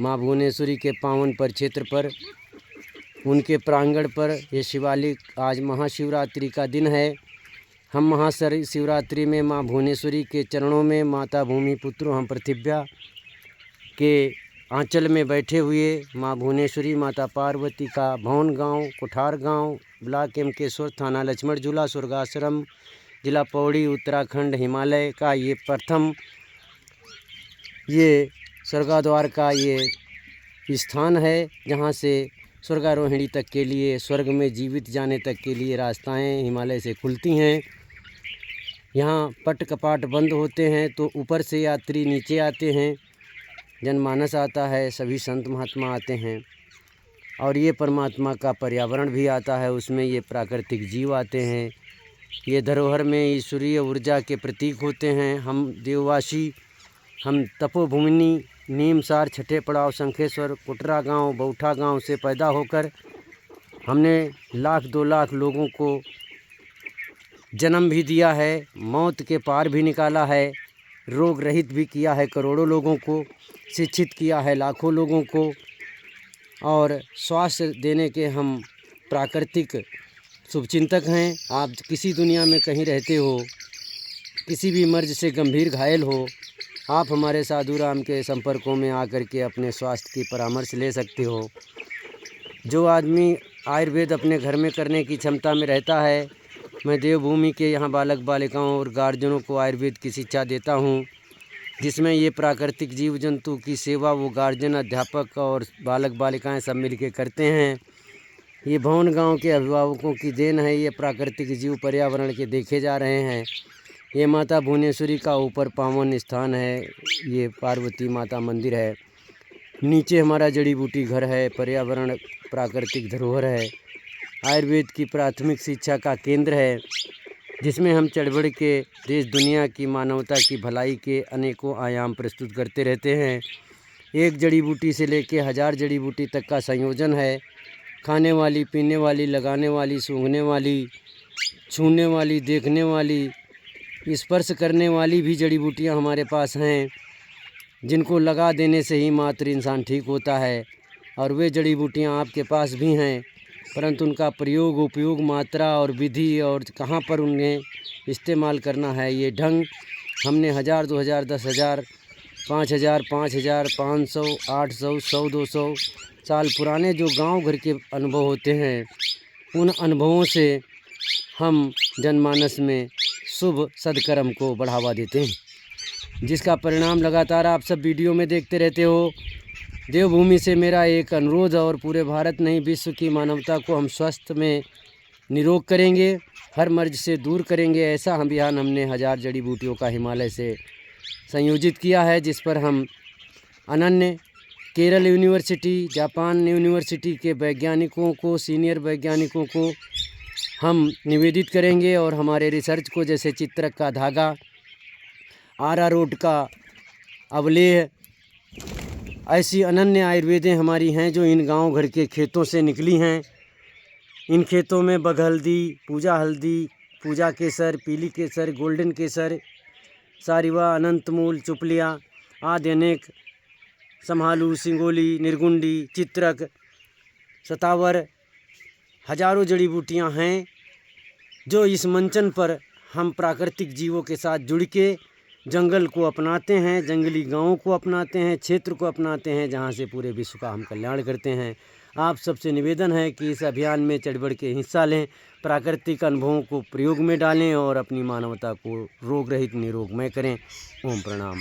माँ भुवनेश्वरी के पावन परिक्षेत्र पर, उनके प्रांगण पर ये शिवालिक आज महाशिवरात्रि का दिन है। हम महाशिवरात्रि में माँ भुवनेश्वरी के चरणों में माता भूमि पुत्रो हम पृथिव्या के आंचल में बैठे हुए माँ भुवनेश्वरी माता पार्वती का भवन गांव, कुठार गांव, ब्लॉक केमकेश्वर, थाना लक्ष्मण झूला, स्वर्गाश्रम, जिला पौड़ी, उत्तराखंड, हिमालय का ये प्रथम ये स्वर्गद्वार का ये स्थान है, जहाँ से स्वर्गारोहिणी तक के लिए, स्वर्ग में जीवित जाने तक के लिए रास्ताएं हिमालय से खुलती हैं। यहाँ पट कपाट बंद होते हैं तो ऊपर से यात्री नीचे आते हैं, जनमानस आता है, सभी संत महात्मा आते हैं और ये परमात्मा का पर्यावरण भी आता है, उसमें ये प्राकृतिक जीव आते हैं। ये धरोहर में ईश्वरीय ऊर्जा के प्रतीक होते हैं। हम देववासी, हम तपोभूमि नीमसार, छठे पड़ाव, शंखेश्वर, कुटरा गांव, बौठा गांव से पैदा होकर हमने 1,00,000-2 लाख लोगों को जन्म भी दिया है, मौत के पार भी निकाला है, रोग रहित भी किया है, करोड़ों लोगों को शिक्षित किया है, लाखों लोगों को, और स्वास्थ्य देने के हम प्राकृतिक शुभचिंतक हैं। आप किसी दुनिया में कहीं रहते हो, किसी भी मर्ज से गंभीर घायल हो, आप हमारे साधु राम के संपर्कों में आकर के अपने स्वास्थ्य की परामर्श ले सकते हो। जो आदमी आयुर्वेद अपने घर में करने की क्षमता में रहता है, मैं देवभूमि के यहाँ बालक बालिकाओं और गार्जियनों को आयुर्वेद की शिक्षा देता हूँ, जिसमें ये प्राकृतिक जीव जंतु की सेवा वो गार्जियन, अध्यापक और बालक बालिकाएं सब मिलके करते हैं। ये भवन गांव के अभिभावकों की देन है। ये प्राकृतिक जीव पर्यावरण के देखे जा रहे हैं। ये माता भुवनेश्वरी का ऊपर पावन स्थान है, ये पार्वती माता मंदिर है, नीचे हमारा जड़ी बूटी घर है, पर्यावरण प्राकृतिक धरोहर है, आयुर्वेद की प्राथमिक शिक्षा का केंद्र है, जिसमें हम चढ़ बढ़ के देश दुनिया की मानवता की भलाई के अनेकों आयाम प्रस्तुत करते रहते हैं। एक जड़ी बूटी से लेके 1000 जड़ी बूटी तक का संयोजन है। खाने वाली, पीने वाली, लगाने वाली, सूंघने वाली, छूने वाली, देखने वाली, स्पर्श करने वाली भी जड़ी बूटियाँ हमारे पास हैं, जिनको लगा देने से ही मात्र इंसान ठीक होता है। और वे जड़ी बूटियाँ आपके पास भी हैं, परंतु उनका प्रयोग, उपयोग, मात्रा और विधि और कहाँ पर उन्हें इस्तेमाल करना है, ये ढंग हमने 1000, 2000, 10,000, 5,000, 5,000, 500, 800, 100, 200 साल पुराने जो गांव घर के अनुभव होते हैं, उन अनुभवों से हम जनमानस में शुभ सद्कर्म को बढ़ावा देते हैं, जिसका परिणाम लगातार आप सब वीडियो में देखते रहते हो। देवभूमि से मेरा एक अनुरोध, और पूरे भारत नहीं विश्व की मानवता को हम स्वस्थ में निरोग करेंगे, हर मर्ज से दूर करेंगे। ऐसा अभियान हमने 1000 जड़ी बूटियों का हिमालय से संयोजित किया है, जिस पर हम अनन्य केरल यूनिवर्सिटी, जापान यूनिवर्सिटी के वैज्ञानिकों को, सीनियर वैज्ञानिकों को हम निवेदित करेंगे। और हमारे रिसर्च को, जैसे चित्रक का धागा, आरारोट का अवलेह, ऐसी अनन्य आयुर्वेदें हमारी हैं जो इन गांव घर के खेतों से निकली हैं। इन खेतों में बघहल्दी, पूजा हल्दी, पूजा केसर, पीली केसर, गोल्डन केसर, सारिवा, अनंतमूल, चुपलिया आदि अनेक, संभालू, सिंगोली, निर्गुंडी, चित्रक, सतावर, हजारों जड़ी बूटियां हैं जो इस मंचन पर हम प्राकृतिक जीवों के साथ जुड़ के जंगल को अपनाते हैं, जंगली गांवों को अपनाते हैं, क्षेत्र को अपनाते हैं, जहां से पूरे विश्व का हम कल्याण करते हैं। आप सबसे निवेदन है कि इस अभियान में चढ़ बढ़ के हिस्सा लें, प्राकृतिक अनुभवों को प्रयोग में डालें और अपनी मानवता को रोग रहित निरोगमय करें। ओम प्रणाम।